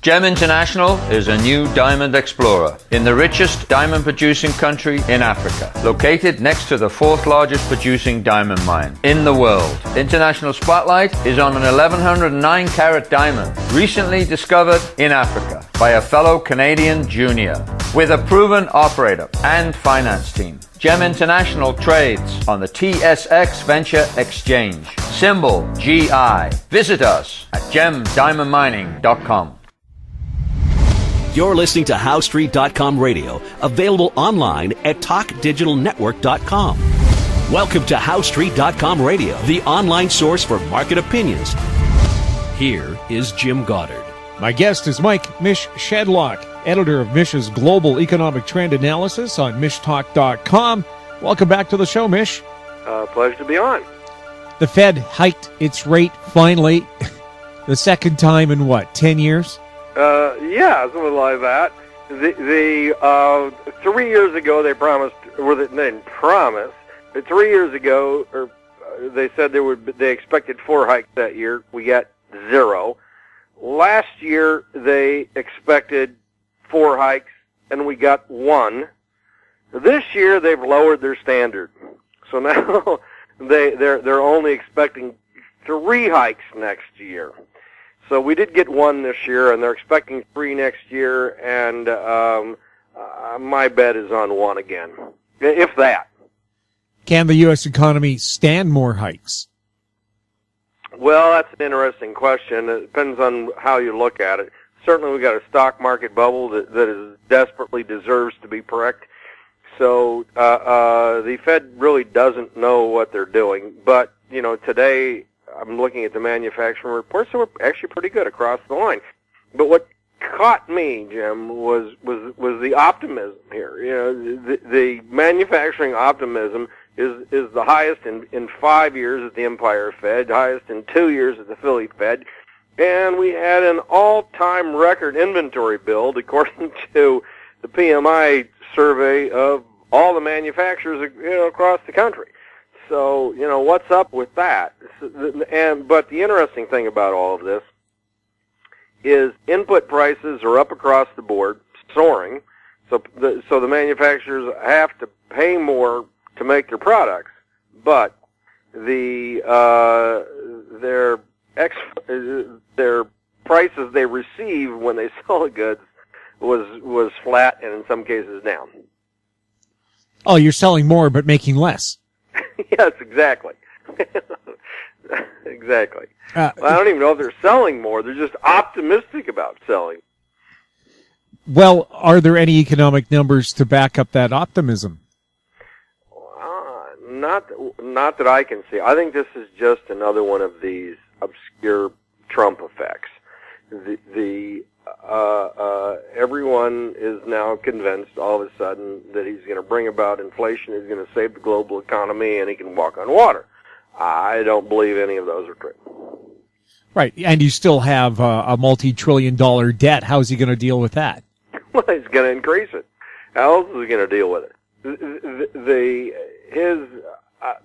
Gem International is a new diamond explorer in the richest diamond-producing country in Africa, located next to the fourth largest producing diamond mine in the world. International Spotlight is on an 1109-carat diamond, recently discovered in Africa by a fellow Canadian junior, with a proven operator and finance team. Gem International trades on the TSX Venture Exchange, symbol GI. Visit us at gemdiamondmining.com. You're listening to HowStreet.com radio, available online at TalkDigitalNetwork.com. Welcome to HowStreet.com radio, the online source for market opinions. Here is Jim Goddard. My guest is Mish Shedlock, editor of Mish's Global Economic Trend Analysis on MishTalk.com. Welcome back to the show, Mish. Pleasure to be on. The Fed hiked its rate finally, the second time in 10 years? Yeah, something like that. The 3 years ago they promised, or they didn't promise, but 3 years ago, they said they expected 4 hikes that year. We got 0. Last year they expected 4 hikes, and we got 1. This year they've lowered their standard, so now they're only expecting 3 hikes next year. So we did get 1 this year, and they're expecting 3 next year, and my bet is on 1 again, if that. Can the U.S. economy stand more hikes? Well, that's an interesting question. It depends on how you look at it. Certainly we've got a stock market bubble that is desperately deserves to be correct. So the Fed really doesn't know what they're doing. But, today I'm looking at the manufacturing reports, so we're actually pretty good across the line. But what caught me, Jim, was the optimism here. The manufacturing optimism is the highest in 5 years at the Empire Fed, highest in 2 years at the Philly Fed, and we had an all-time record inventory build according to the PMI survey of all the manufacturers across the country. So, what's up with that? But the interesting thing about all of this is input prices are up across the board, soaring. So the manufacturers have to pay more to make their products, but their prices they receive when they sell the goods was flat, and in some cases down. Oh, you're selling more but making less. Yes, exactly. Exactly. Well, I don't even know if they're selling more. They're just optimistic about selling. Well, are there any economic numbers to back up that optimism? Not that I can see. I think this is just another one of these obscure Trump effects. Everyone is now convinced all of a sudden that he's going to bring about inflation, he's going to save the global economy, and he can walk on water. I don't believe any of those are true. Right, and you still have a multi-trillion-dollar debt. How's he going to deal with that? Well, he's going to increase it. How else is he going to deal with it?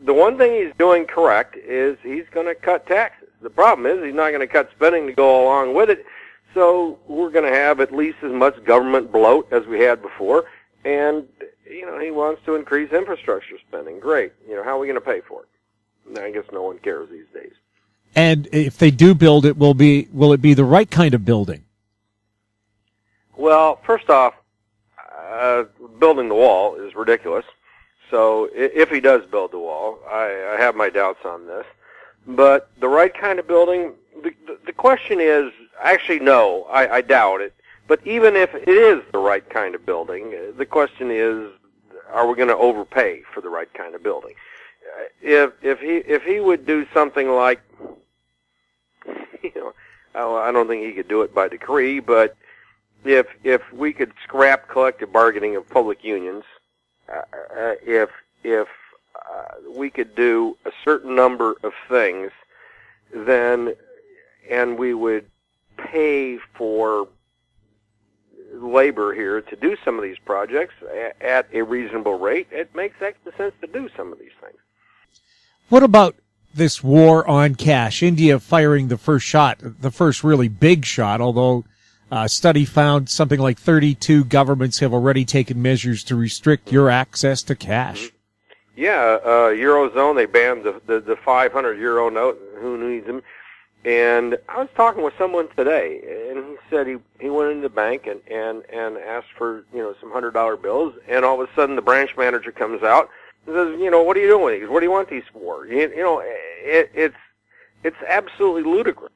The one thing he's doing correct is he's going to cut taxes. The problem is he's not going to cut spending to go along with it. So we're going to have at least as much government bloat as we had before, and he wants to increase infrastructure spending. Great. How are we going to pay for it? I guess no one cares these days. And if they do build it, will it be the right kind of building? Well, first off, building the wall is ridiculous. So if he does build the wall, I have my doubts on this. But the right kind of building, the question is, actually, no, I doubt it. But even if it is the right kind of building, the question is, are we going to overpay for the right kind of building? If he would do something like, I don't think he could do it by decree, but if we could scrap collective bargaining of public unions, if we could do a certain number of things, and we would pay for labor here to do some of these projects at a reasonable rate, it makes extra sense to do some of these things. What about this war on cash? India firing the first shot, the first really big shot, although A study found something like 32 governments have already taken measures to restrict your access to cash. Yeah, Eurozone, they banned the 500 euro note. Who needs them? And I was talking with someone today, and he said he went into the bank and asked for, some $100 bills, and all of a sudden the branch manager comes out and says, what are you doing with these? What do you want these for? It's absolutely ludicrous.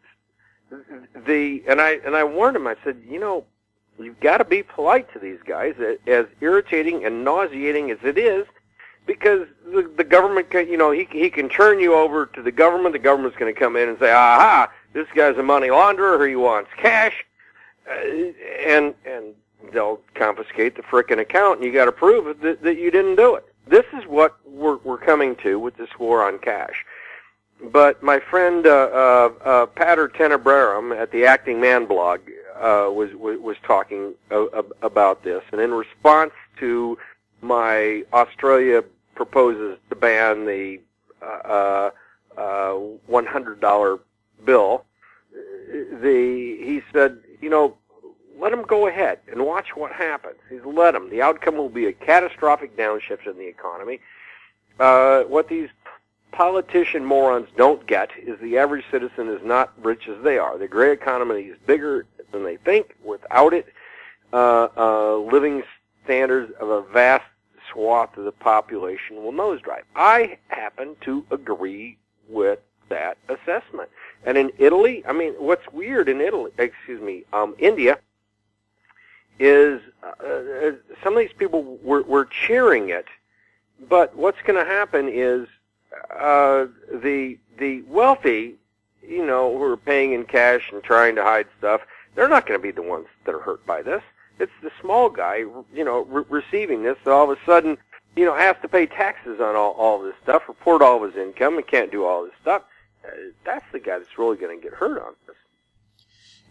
And I warned him. I said, you've got to be polite to these guys, as irritating and nauseating as it is, because the government, he can turn you over to the government. The government's going to come in and say, aha, this guy's a money launderer, he wants cash, and they'll confiscate the frickin' account, and you got to prove that you didn't do it. This is what we're coming to with this war on cash. But my friend Pater Tenebrarum at the Acting Man blog was talking about this, and in response to my Australia proposes to ban the $100 bill, he said, let them go ahead and watch what happens. He's let them. The outcome will be a catastrophic downshift in the economy. What these politician morons don't get is the average citizen is not rich as they are. The gray economy is bigger than they think. Without it, living standards of a vast swath of the population will nosedive. I happen to agree with that assessment. And in Italy, what's weird in India, is some of these people were cheering it, but what's going to happen is the wealthy, who are paying in cash and trying to hide stuff, they're not going to be the ones that are hurt by this. It's the small guy, receiving this that all of a sudden, has to pay taxes on all this stuff, report all of his income, and can't do all this stuff. That's the guy that's really going to get hurt on this.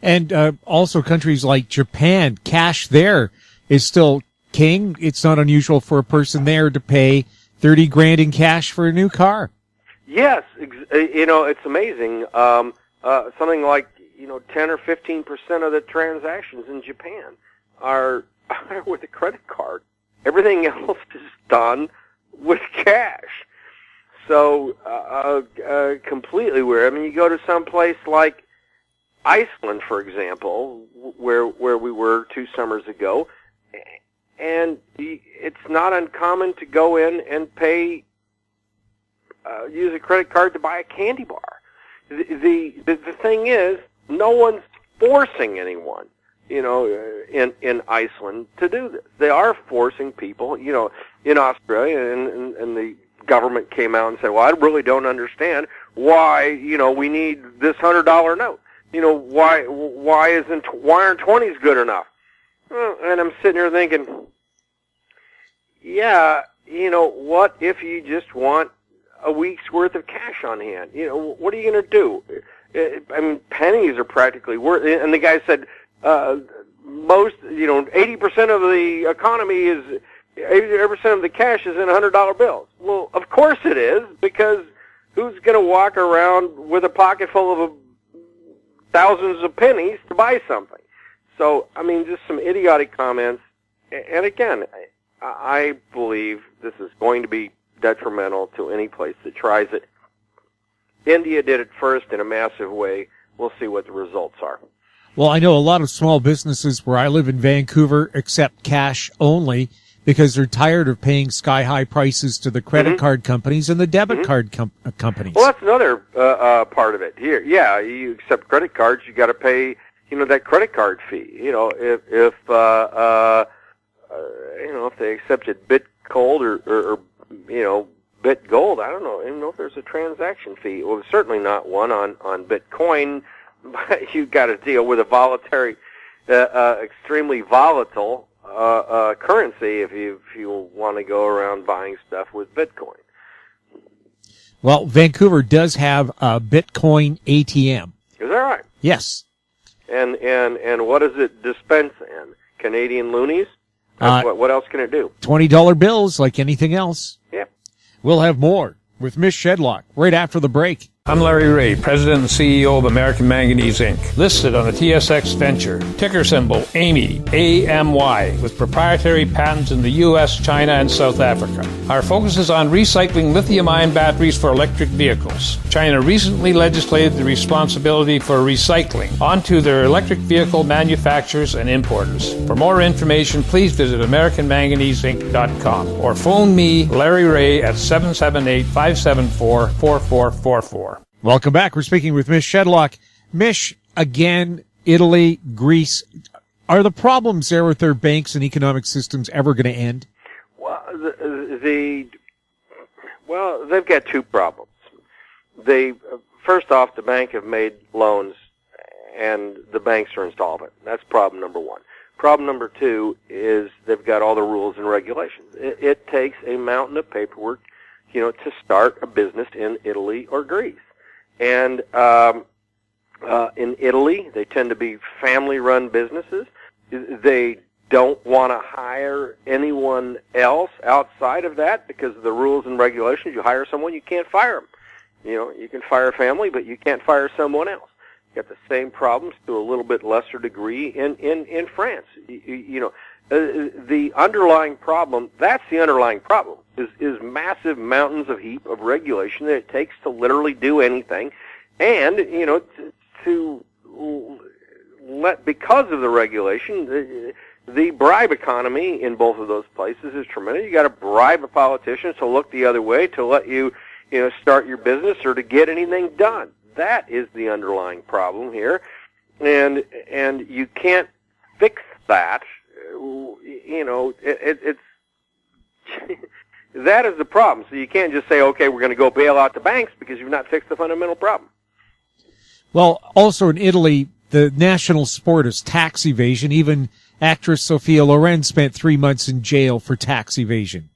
And also countries like Japan, cash there is still king. It's not unusual for a person there to pay $30,000 in cash for a new car. Yes, it's amazing. Something like 10 or 15% of the transactions in Japan are with a credit card. Everything else is done with cash. So completely weird. You go to some place like Iceland, for example, where we were 2 summers ago, and it's not uncommon to go in and pay, use a credit card to buy a candy bar. The thing is, no one's forcing anyone, in Iceland to do this. They are forcing people, in Australia, and the government came out and said, well, I really don't understand why, we need this $100 note. Why aren't 20s good enough? And I'm sitting here thinking, yeah, what if you just want a week's worth of cash on hand? What are you going to do? Pennies are practically worth. And the guy said, 80% of the economy is, 80% of the cash is in $100 bills. Well, of course it is, because who's going to walk around with a pocket full of thousands of pennies to buy something? So, just some idiotic comments. And again, I believe this is going to be detrimental to any place that tries it. India did it first in a massive way. We'll see what the results are. Well, I know a lot of small businesses where I live in Vancouver accept cash only because they're tired of paying sky-high prices to the credit card companies and the debit card companies. Well, that's another part of it here. Yeah, you accept credit cards, you got to pay, that credit card fee. If they accepted BitGold or BitGold, I don't know if there's a transaction fee. Well, certainly not one on Bitcoin. But you've got to deal with a extremely volatile currency if you want to go around buying stuff with Bitcoin. Well, Vancouver does have a Bitcoin ATM. Is that right? Yes. And what does it dispense in? Canadian loonies? What else can it do? $20 bills, like anything else. Yeah. We'll have more with Mish Shedlock right after the break. I'm Larry Ray, President and CEO of American Manganese, Inc., listed on the TSX Venture, ticker symbol AMY, A-M-Y, with proprietary patents in the U.S., China, and South Africa. Our focus is on recycling lithium-ion batteries for electric vehicles. China recently legislated the responsibility for recycling onto their electric vehicle manufacturers and importers. For more information, please visit AmericanManganeseInc.com or phone me, Larry Ray, at 778-574-4444. Welcome back. We're speaking with Mish Shedlock. Mish, again, Italy, Greece. Are the problems there with their banks and economic systems ever going to end? Well, they've got two problems. First off, the bank have made loans, and the banks are insolvent. That's problem number one. Problem number two is they've got all the rules and regulations. It takes a mountain of paperwork, to start a business in Italy or Greece. And in Italy, they tend to be family-run businesses. They don't want to hire anyone else outside of that because of the rules and regulations. You hire someone, you can't fire them. You can fire a family, but you can't fire someone else. You got the same problems to a little bit lesser degree in France. The underlying problem, that's the underlying problem, is massive mountains of heap of regulation that it takes to literally do anything. And, because of the regulation, the bribe economy in both of those places is tremendous. You got to bribe a politician to look the other way to let you, start your business or to get anything done. That is the underlying problem here. And you can't fix that. It's that is the problem. So you can't just say, okay, we're going to go bail out the banks because you've not fixed the fundamental problem. Well, also in Italy, the national sport is tax evasion. Even actress Sophia Loren spent 3 months in jail for tax evasion.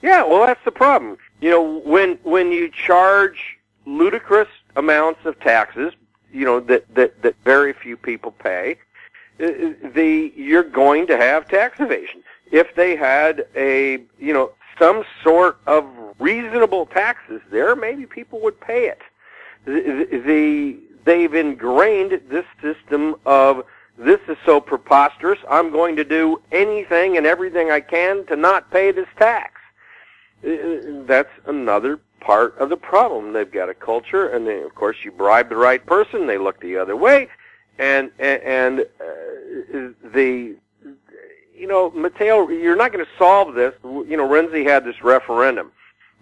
Yeah, well, that's the problem. When you charge ludicrous amounts of taxes, that very few people pay, you're going to have tax evasion. If they had some sort of reasonable taxes there, maybe people would pay it. They've ingrained this system of, this is so preposterous, I'm going to do anything and everything I can to not pay this tax. That's another part of the problem. They've got a culture, and then, of course, you bribe the right person, they look the other way, and Matteo, you're not going to solve this. Renzi had this referendum,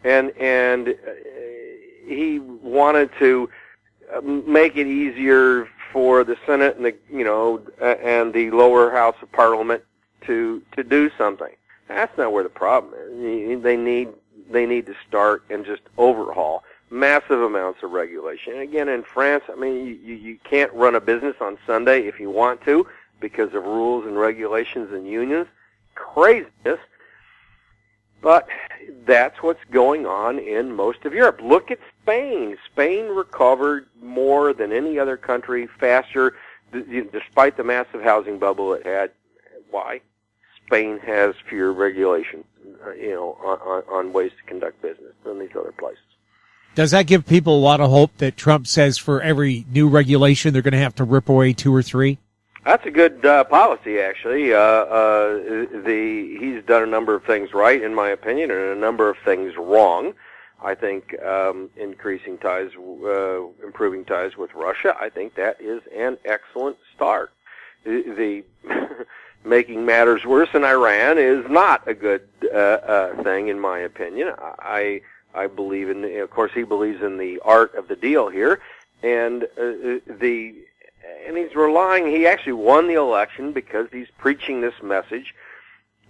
and he wanted to make it easier for the Senate and the lower house of Parliament to do something. That's not where the problem is. They need to start and just overhaul massive amounts of regulation. And again, in France, you can't run a business on Sunday if you want to because of rules and regulations and unions. Craziness. But that's what's going on in most of Europe. Look at Spain. Spain recovered more than any other country, faster, despite the massive housing bubble it had. Why? Spain has fewer regulations, on ways to conduct business than these other places. Does that give people a lot of hope that Trump says for every new regulation they're going to have to rip away 2 or 3? That's a good policy, actually. He's done a number of things right, in my opinion, and a number of things wrong. I think improving ties with Russia, I think that is an excellent start. The making matters worse in Iran is not a good thing, in my opinion. I believe in, of course, he believes in the art of the deal here, and he's relying. He actually won the election because he's preaching this message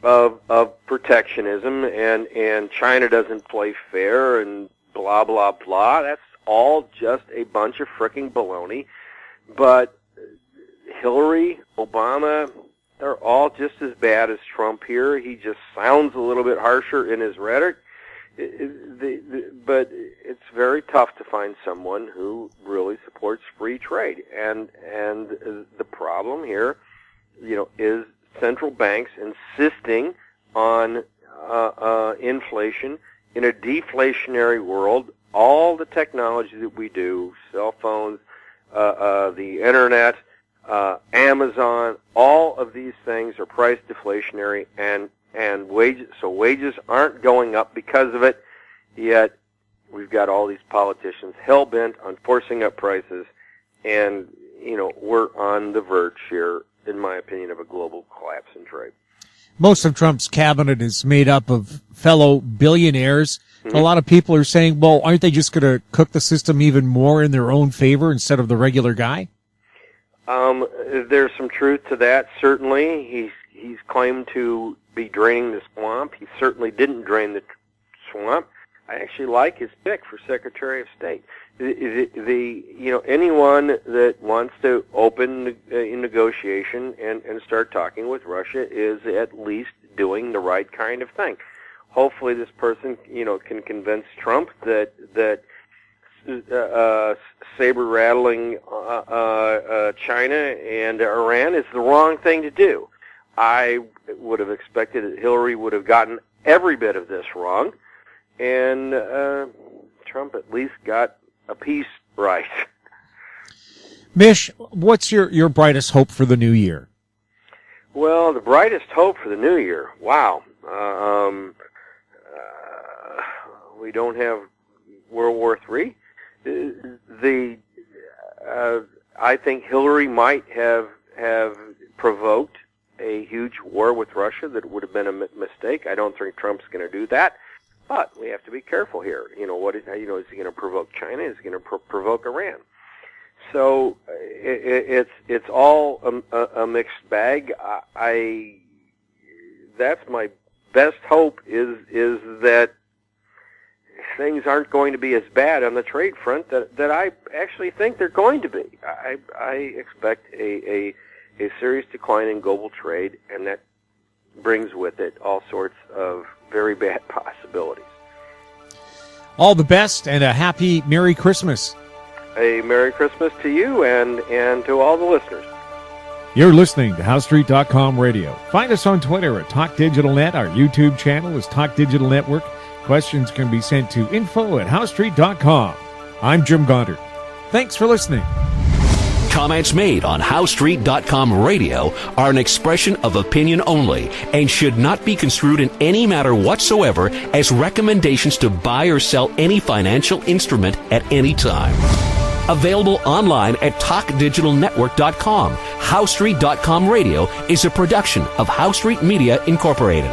of protectionism and China doesn't play fair and blah blah blah. That's all just a bunch of fricking baloney. But Hillary, Obama, they're all just as bad as Trump here. He just sounds a little bit harsher in his rhetoric. But it's very tough to find someone who really supports free trade. And the problem here, is central banks insisting on inflation in a deflationary world all the technology that we do, cell phones, the internet, Amazon, all of these things are price deflationary, and wages aren't going up because of it, yet we've got all these politicians hell-bent on forcing up prices, and, we're on the verge here, in my opinion, of a global collapse in trade. Most of Trump's cabinet is made up of fellow billionaires. Mm-hmm. A lot of people are saying, well, aren't they just going to cook the system even more in their own favor instead of the regular guy? There's some truth to that, certainly. He's claimed to be draining the swamp. He certainly didn't drain the swamp. I actually like his pick for Secretary of State. Anyone that wants to open a negotiation and start talking with Russia is at least doing the right kind of thing. Hopefully, this person, can convince Trump that saber rattling China and Iran is the wrong thing to do. I would have expected that Hillary would have gotten every bit of this wrong, and Trump at least got a piece right. Mish, what's your brightest hope for the new year? Well, the brightest hope for the new year. Wow. We don't have World War III. I think Hillary might have provoked a huge war with Russia that would have been a mistake. I don't think Trump's going to do that, but we have to be careful here. Is he going to provoke China? Is he going to provoke Iran? So it's all a mixed bag. That's my best hope is that things aren't going to be as bad on the trade front that I actually think they're going to be. I expect a serious decline in global trade, and that brings with it all sorts of very bad possibilities. All the best, and a happy Merry Christmas. A Merry Christmas to you and to all the listeners. You're listening to HowStreet.com radio. Find us on Twitter at TalkDigitalNet. Our YouTube channel is Talk Digital Network. Questions can be sent to info@HowStreet.com. I'm Jim Goddard. Thanks for listening. Comments made on HowStreet.com radio are an expression of opinion only and should not be construed in any matter whatsoever as recommendations to buy or sell any financial instrument at any time. Available online at TalkDigitalNetwork.com. HowStreet.com radio is a production of HowStreet Media Incorporated.